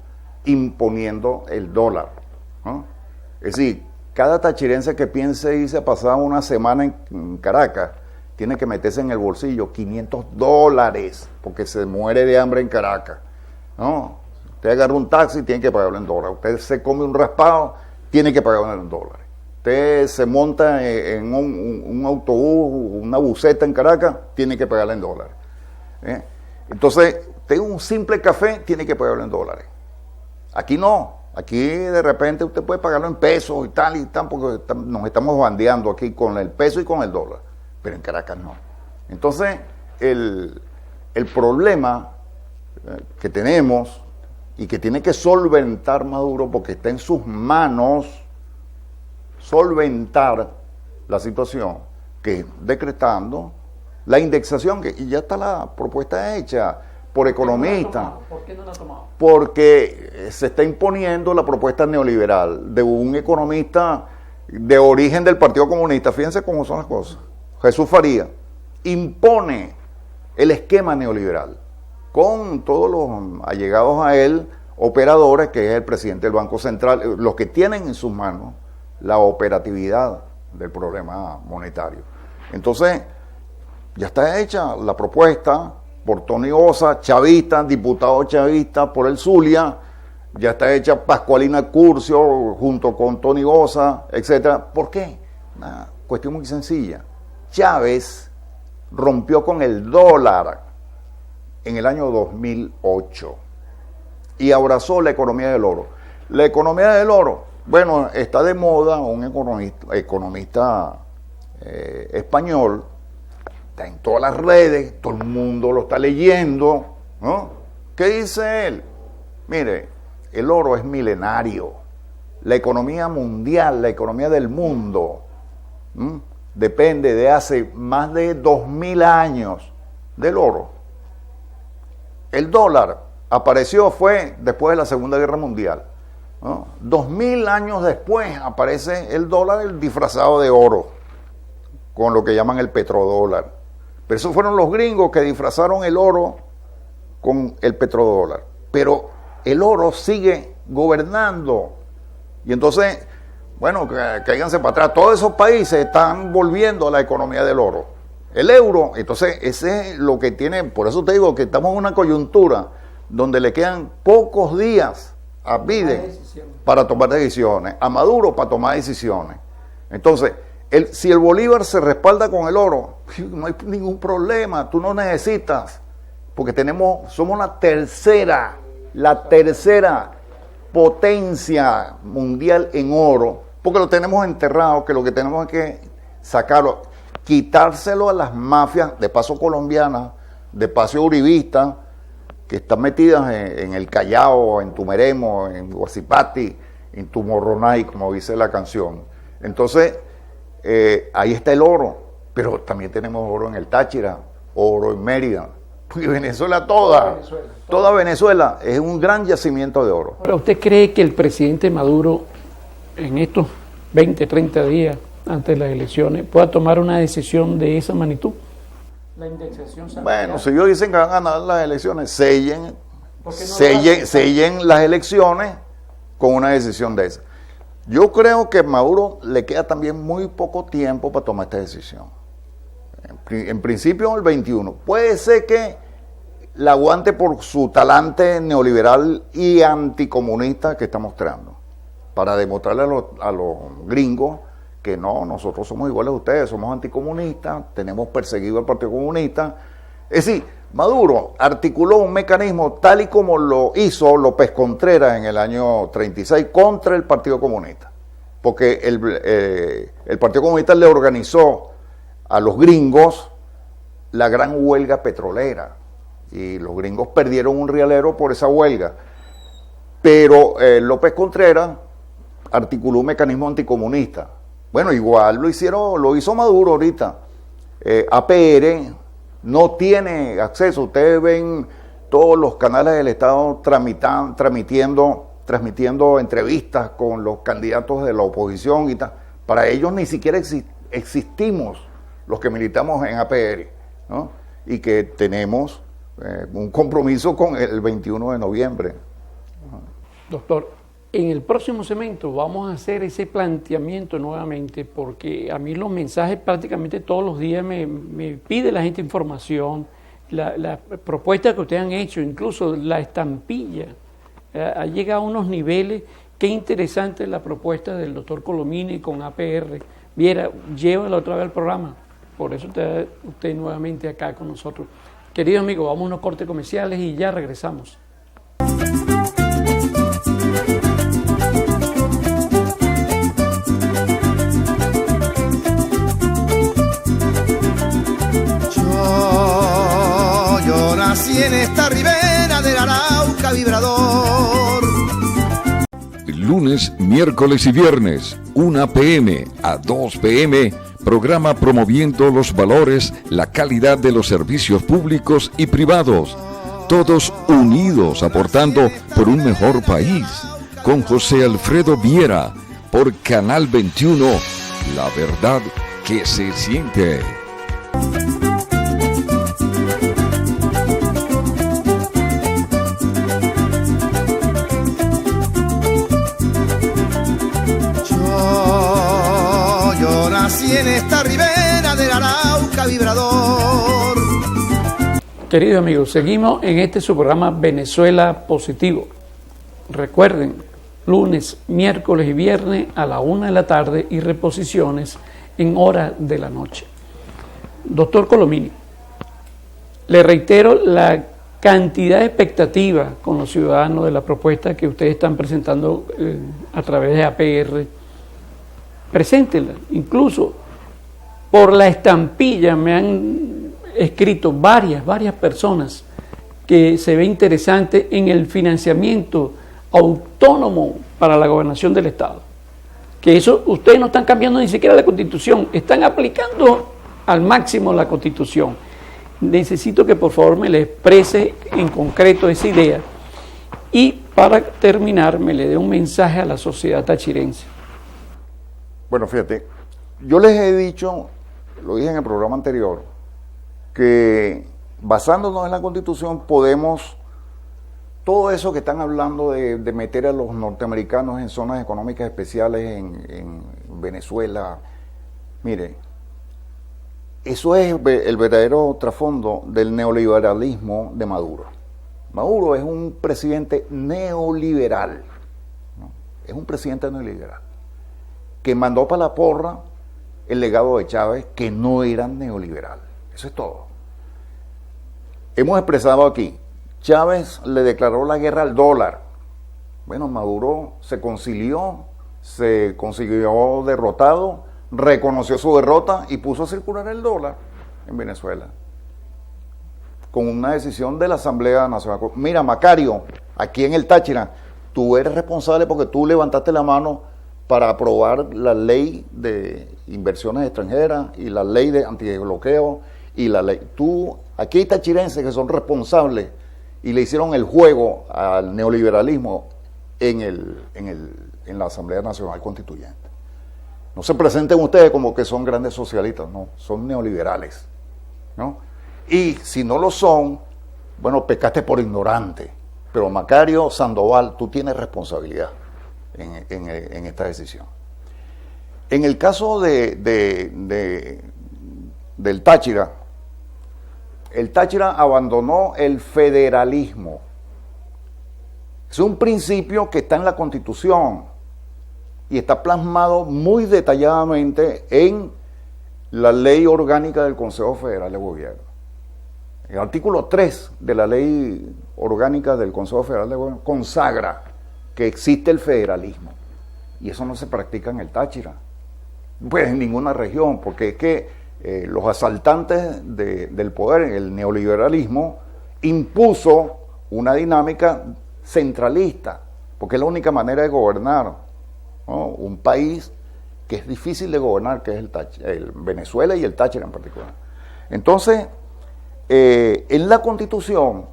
[SPEAKER 3] imponiendo el dólar, ¿no? Es decir, cada tachirense que piense irse a pasar una semana en Caracas tiene que meterse en el bolsillo $500 porque se muere de hambre en Caracas, ¿no? Usted agarra un taxi, tiene que pagarlo en dólares. Usted se come un raspado, tiene que pagarlo en dólares. Usted se monta en un autobús, una buseta en Caracas, tiene que pagarla en dólares. Entonces, usted un simple café, tiene que pagarlo en dólares. Aquí no. Aquí de repente usted puede pagarlo en pesos y tal, porque nos estamos bandeando aquí con el peso y con el dólar. Pero en Caracas no. Entonces, el problema que tenemos y que tiene que solventar Maduro, porque está en sus manos solventar la situación, que decretando la indexación, y ya está la propuesta hecha por economistas.
[SPEAKER 2] ¿Por qué no la ha tomado?
[SPEAKER 3] Porque se está imponiendo la propuesta neoliberal de un economista de origen del Partido Comunista. Fíjense cómo son las cosas. Jesús Faría impone el esquema neoliberal con todos los allegados a él, operadores, que es el presidente del Banco Central, los que tienen en sus manos la operatividad del problema monetario. Entonces, ya está hecha la propuesta por Tony Osa, chavista, diputado chavista por el Zulia, ya está hecha Pascualina Curcio junto con Tony Osa, etcétera. ¿Por qué? Una cuestión muy sencilla. Chávez rompió con el dólar en el año 2008 y abrazó la economía del oro. La economía del oro, bueno, está de moda un economista español, está en todas las redes, todo el mundo lo está leyendo, ¿no? ¿Qué dice él? Mire, el oro es milenario. La economía mundial, la economía del mundo, depende de hace más de 2000 años del oro. El dólar fue después de la Segunda Guerra Mundial, ¿no? 2000 años después aparece el dólar disfrazado de oro, con lo que llaman el petrodólar. Pero esos fueron los gringos que disfrazaron el oro con el petrodólar. Pero el oro sigue gobernando. Y entonces, bueno, cáiganse para atrás. Todos esos países están volviendo a la economía del oro. El euro, entonces, ese es lo que tiene. Por eso te digo que estamos en una coyuntura donde le quedan pocos días a Biden para tomar decisiones, a Maduro para tomar decisiones. Entonces, si el Bolívar se respalda con el oro, no hay ningún problema, tú no necesitas, porque somos la tercera potencia mundial en oro, porque lo tenemos enterrado, que lo que tenemos es que sacarlo. quitárselo a las mafias, de paso colombianas, de paso uribista, que están metidas en el Callao, en Tumeremo, en Guasipati, en Tumorronay, como dice la canción. Entonces, ahí está el oro, pero también tenemos oro en el Táchira, oro en Mérida, porque Venezuela toda Venezuela es un gran yacimiento de oro.
[SPEAKER 2] Ahora, ¿usted cree que el presidente Maduro en estos 20, 30 días antes de las elecciones pueda tomar una decisión de esa magnitud? La indexación salarial.
[SPEAKER 3] Bueno, si ellos dicen que van a ganar las elecciones, sellen las elecciones con una decisión de esa. Yo creo que a Maduro le queda también muy poco tiempo para tomar esta decisión. En principio el 21. Puede ser que la aguante por su talante neoliberal y anticomunista que está mostrando, para demostrarle a los gringos que no, nosotros somos iguales a ustedes, somos anticomunistas, tenemos perseguido al Partido Comunista. Es decir, Maduro articuló un mecanismo tal y como lo hizo López Contreras en el año 36 contra el Partido Comunista, porque el Partido Comunista le organizó a los gringos la gran huelga petrolera, y los gringos perdieron un rialero por esa huelga, pero López Contreras articuló un mecanismo anticomunista. Bueno, igual lo hizo Maduro ahorita. APR no tiene acceso. Ustedes ven todos los canales del Estado transmitiendo entrevistas con los candidatos de la oposición y tal. Para ellos ni siquiera existimos los que militamos en APR, ¿no? Y que tenemos un compromiso con el 21 de noviembre.
[SPEAKER 2] Doctor, en el próximo segmento vamos a hacer ese planteamiento nuevamente, porque a mí los mensajes prácticamente todos los días me pide la gente información, la propuesta que ustedes han hecho, incluso la estampilla, ha llegado a unos niveles. Qué interesante la propuesta del doctor Colomini con APR. Viera, llévala otra vez al programa. Por eso usted nuevamente acá con nosotros. Querido amigo, vamos a unos cortes comerciales y ya regresamos.
[SPEAKER 1] Yo nací en esta ribera del Arauca vibrador.
[SPEAKER 4] Lunes, miércoles y viernes, 1 p.m. a 2 p.m., programa promoviendo los valores, la calidad de los servicios públicos y privados. Todos unidos aportando por un mejor país. Con José Alfredo Viera, por Canal 21, la verdad que se siente.
[SPEAKER 1] Yo nací en esta ribera del Arauca vibrador.
[SPEAKER 2] Queridos amigos, seguimos en este su programa Venezuela Positivo. Recuerden, lunes, miércoles y viernes a la 1 de la tarde y reposiciones en horas de la noche. Doctor Colomini, le reitero la cantidad de expectativa con los ciudadanos de la propuesta que ustedes están presentando a través de APR. Preséntenla, incluso por la estampilla me han escrito varias personas que se ve interesante en el financiamiento autónomo para la gobernación del Estado. Que eso ustedes no están cambiando ni siquiera la Constitución, están aplicando al máximo la Constitución. Necesito que por favor me le exprese en concreto esa idea y para terminar me le dé un mensaje a la sociedad tachirense.
[SPEAKER 3] Bueno, fíjate, yo les he dicho, lo dije en el programa anterior, que basándonos en la Constitución podemos, todo eso que están hablando de meter a los norteamericanos en zonas económicas especiales en Venezuela, mire, eso es el verdadero trasfondo del neoliberalismo de Maduro. Maduro es un presidente neoliberal, ¿no? Es un presidente neoliberal que mandó para la porra el legado de Chávez, que no era neoliberal. Eso es todo. Hemos expresado aquí, Chávez le declaró la guerra al dólar. Bueno, Maduro se consiguió derrotado reconoció su derrota y puso a circular el dólar en Venezuela, con una decisión de la Asamblea Nacional. Mira, Macario, aquí en el Táchira, tú eres responsable porque tú levantaste la mano para aprobar la ley de inversiones extranjeras y la ley de antibloqueo y la ley. Tú, aquí hay tachirenses que son responsables y le hicieron el juego al neoliberalismo en la Asamblea Nacional Constituyente. No se presenten ustedes como que son grandes socialistas, no, son neoliberales, ¿no? Y si no lo son, bueno, pecaste por ignorante. Pero Macario Sandoval, tú tienes responsabilidad en esta decisión. En el caso del Táchira, el Táchira abandonó el federalismo. Es un principio que está en la Constitución y está plasmado muy detalladamente en la Ley Orgánica del Consejo Federal de Gobierno. El artículo 3 de la Ley Orgánica del Consejo Federal de Gobierno consagra que existe el federalismo. Y eso no se practica en el Táchira, pues en ninguna región, porque es que los asaltantes del poder, el neoliberalismo, impuso una dinámica centralista, porque es la única manera de gobernar, ¿no? Un país que es difícil de gobernar, que es el Venezuela y el Táchira en particular. Entonces, en la Constitución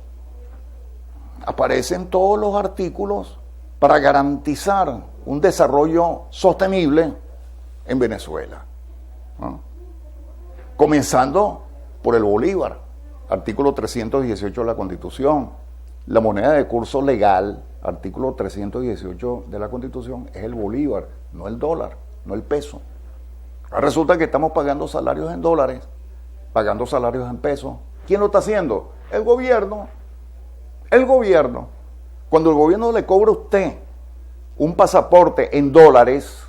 [SPEAKER 3] aparecen todos los artículos para garantizar un desarrollo sostenible en Venezuela, ¿no? Comenzando por el Bolívar, artículo 318 de la Constitución. La moneda de curso legal, artículo 318 de la Constitución, es el Bolívar, no el dólar, no el peso. Ahora resulta que estamos pagando salarios en dólares, pagando salarios en pesos. ¿Quién lo está haciendo? El gobierno. El gobierno. Cuando el gobierno le cobra a usted un pasaporte en dólares,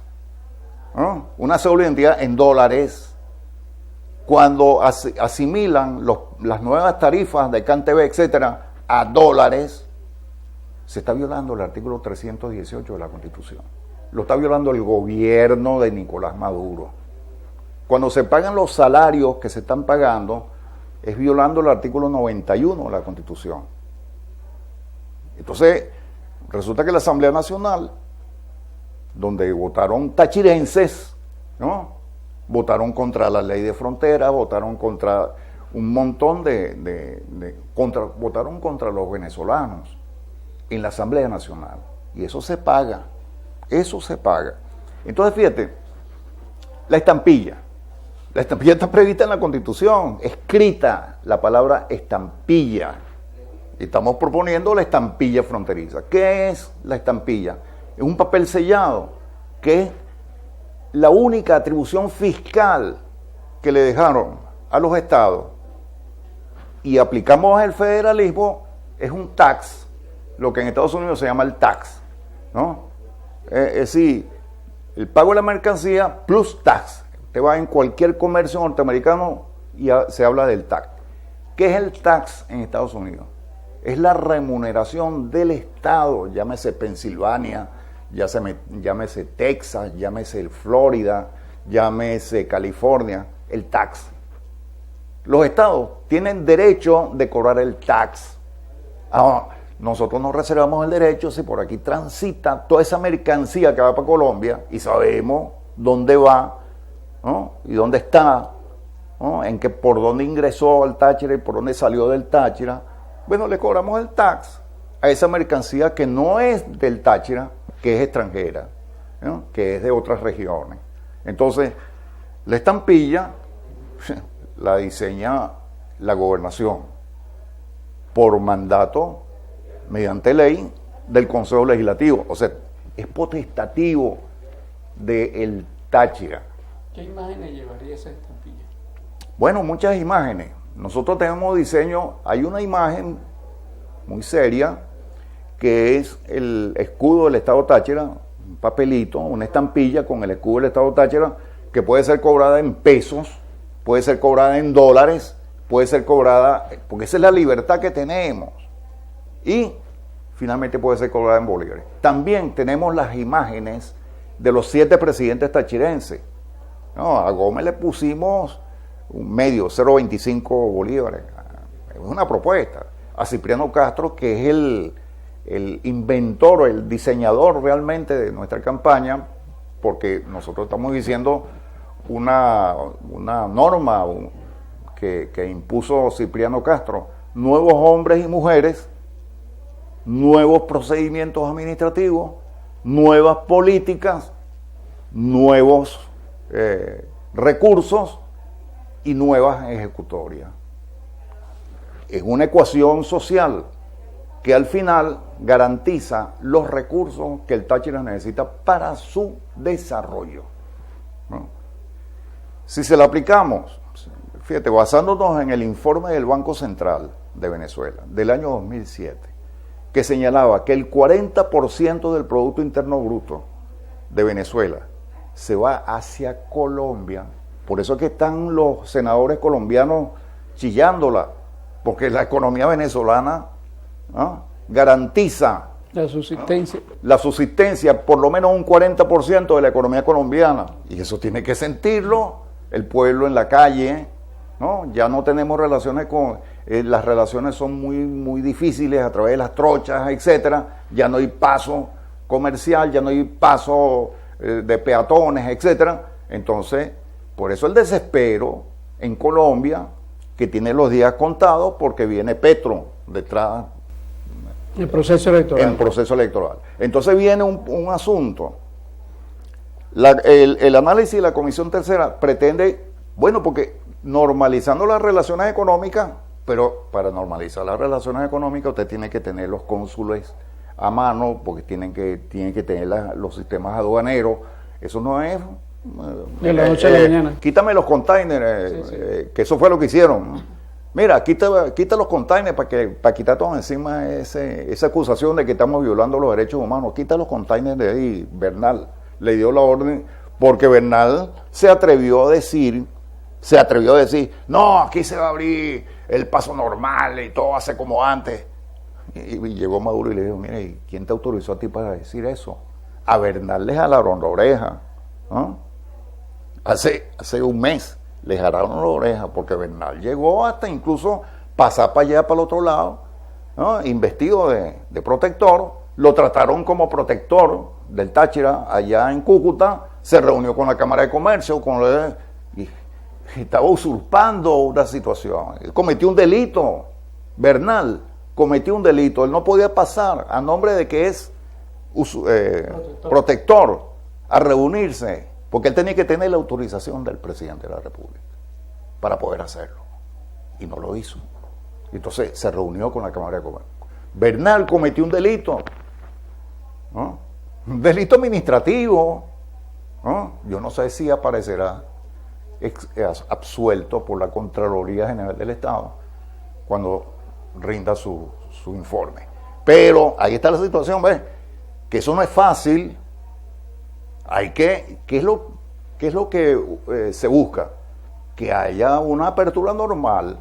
[SPEAKER 3] ¿no? Una cédula de identidad en dólares, cuando asimilan las nuevas tarifas de CanTV, etcétera, a dólares, se está violando el artículo 318 de la Constitución. Lo está violando el gobierno de Nicolás Maduro. Cuando se pagan los salarios que se están pagando, es violando el artículo 91 de la Constitución. Entonces, resulta que la Asamblea Nacional, donde votaron tachirenses, ¿no? Votaron contra la ley de frontera, votaron contra un montón votaron contra los venezolanos en la Asamblea Nacional. Y eso se paga. Eso se paga. Entonces, fíjate, la estampilla está prevista en la Constitución, escrita la palabra estampilla. Y estamos proponiendo la estampilla fronteriza. ¿Qué es la estampilla? Es un papel sellado, que es la única atribución fiscal que le dejaron a los estados. Y aplicamos el federalismo, es un tax, lo que en Estados Unidos se llama el tax, ¿no? Es decir, el pago de la mercancía plus tax. Usted va en cualquier comercio norteamericano y se habla del tax. ¿Qué es el tax en Estados Unidos? Es la remuneración del Estado, llámese Pensilvania, llámese Texas, llámese Florida, llámese California, el tax. Los estados tienen derecho de cobrar el tax. Nosotros nos reservamos el derecho si por aquí transita toda esa mercancía que va para Colombia y sabemos dónde va, ¿no? Y dónde está, ¿no? Por dónde ingresó al Táchira y por dónde salió del Táchira. Bueno, le cobramos el tax a esa mercancía que no es del Táchira, que es extranjera, ¿no? Que es de otras regiones. Entonces, la estampilla la diseña la gobernación por mandato, mediante ley, del Consejo Legislativo. O sea, es potestativo del Táchira.
[SPEAKER 2] ¿Qué imágenes llevaría esa estampilla?
[SPEAKER 3] Bueno, muchas imágenes. Nosotros tenemos diseño, hay una imagen muy seria, que es el escudo del Estado Táchira, un papelito, una estampilla con el escudo del Estado Táchira, que puede ser cobrada en pesos, puede ser cobrada en dólares, puede ser cobrada, porque esa es la libertad que tenemos, y finalmente puede ser cobrada en bolívares. También tenemos las imágenes de los 7 presidentes tachirenses, No, a Gómez le pusimos un medio, 0.25 bolívares. Es una propuesta. A Cipriano Castro, que es el inventor, el diseñador realmente de nuestra campaña, porque nosotros estamos diciendo una norma que impuso Cipriano Castro: nuevos hombres y mujeres, nuevos procedimientos administrativos, nuevas políticas, nuevos recursos y nuevas ejecutorias. Es una ecuación social que al final garantiza los recursos que el Táchira necesita para su desarrollo, ¿no? Si se la aplicamos, fíjate, basándonos en el informe del Banco Central de Venezuela del año 2007, que señalaba que el 40% del Producto Interno Bruto de Venezuela se va hacia Colombia. Por eso es que están los senadores colombianos chillándola, porque la economía venezolana, ¿no?, garantiza la subsistencia por lo menos un 40% de la economía colombiana, y eso tiene que sentirlo el pueblo en la calle, ¿no? Ya no tenemos relaciones las relaciones son muy difíciles a través de las trochas, etcétera. Ya no hay paso comercial, ya no hay paso de peatones, etcétera. Entonces, por eso el desespero en Colombia, que tiene los días contados, porque viene Petro detrás.
[SPEAKER 2] El proceso electoral.
[SPEAKER 3] En proceso electoral. Entonces viene un asunto. El análisis de la Comisión Tercera pretende, bueno, porque normalizando las relaciones económicas, pero para normalizar las relaciones económicas usted tiene que tener los cónsules a mano, porque tienen que tener los sistemas aduaneros. Eso no es
[SPEAKER 2] de la noche a la mañana.
[SPEAKER 3] Quítame los containers, que eso fue lo que hicieron. Mira, quita los containers para quitar todo encima esa acusación de que estamos violando los derechos humanos. Quita los containers de ahí. Bernal le dio la orden, porque Bernal se atrevió a decir, no, aquí se va a abrir el paso normal y todo hace como antes. Y llegó Maduro y le dijo, mire, ¿quién te autorizó a ti para decir eso? A Bernal le jalaron la oreja, ¿no? Hace un mes le jalaron la oreja, porque Bernal llegó hasta incluso pasar para allá, para el otro lado, ¿no?, investido de protector. Lo trataron como protector del Táchira allá en Cúcuta, se reunió con la Cámara de Comercio, y estaba usurpando una situación. Cometió un delito, Bernal cometió un delito, él no podía pasar a nombre de que es protector a reunirse, porque él tenía que tener la autorización del presidente de la República para poder hacerlo, y no lo hizo. Entonces se reunió con la Cámara de Comercio. Bernal cometió un delito, ¿no?, un delito administrativo, ¿no? Yo no sé si aparecerá absuelto por la Contraloría General del Estado cuando rinda su informe. Pero ahí está la situación, ¿ves? Que eso no es fácil. ¿Qué es lo que se busca? Que haya una apertura normal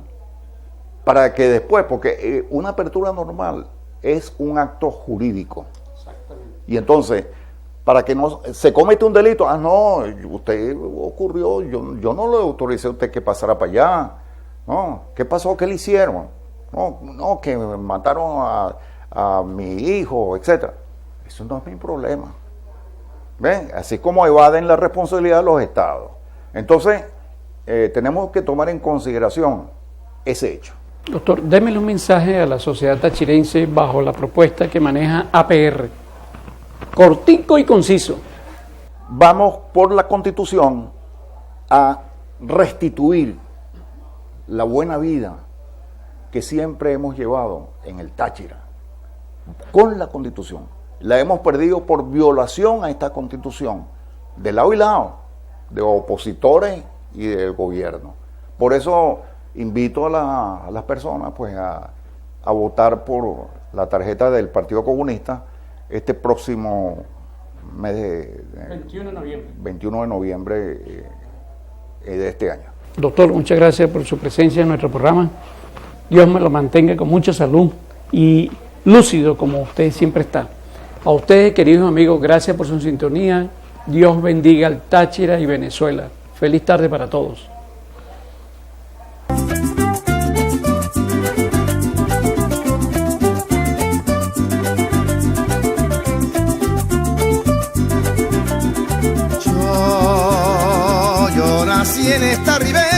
[SPEAKER 3] para que después, porque una apertura normal es un acto jurídico. Exactamente. Y entonces, para que no se comete un delito, no, usted ocurrió, yo no le autoricé a usted que pasara para allá, no, ¿qué pasó? ¿Qué le hicieron? No, que mataron a mi hijo, etcétera. Eso no es mi problema. ¿Ven? Así como evaden la responsabilidad de los estados. Entonces, tenemos que tomar en consideración ese hecho.
[SPEAKER 2] Doctor, démele un mensaje a la sociedad tachirense bajo la propuesta que maneja APR. Cortico y conciso.
[SPEAKER 3] Vamos por la Constitución a restituir la buena vida que siempre hemos llevado en el Táchira. Con la Constitución. La hemos perdido por violación a esta Constitución, de lado y lado, de opositores y del gobierno. Por eso invito a las personas pues a votar por la tarjeta del Partido Comunista este próximo mes de 21 de noviembre de este año.
[SPEAKER 2] Doctor, muchas gracias por su presencia en nuestro programa. Dios me lo mantenga con mucha salud y lúcido como usted siempre está. A ustedes, queridos amigos, gracias por su sintonía. Dios bendiga al Táchira y Venezuela. Feliz tarde para todos.
[SPEAKER 1] Yo nací en esta ribera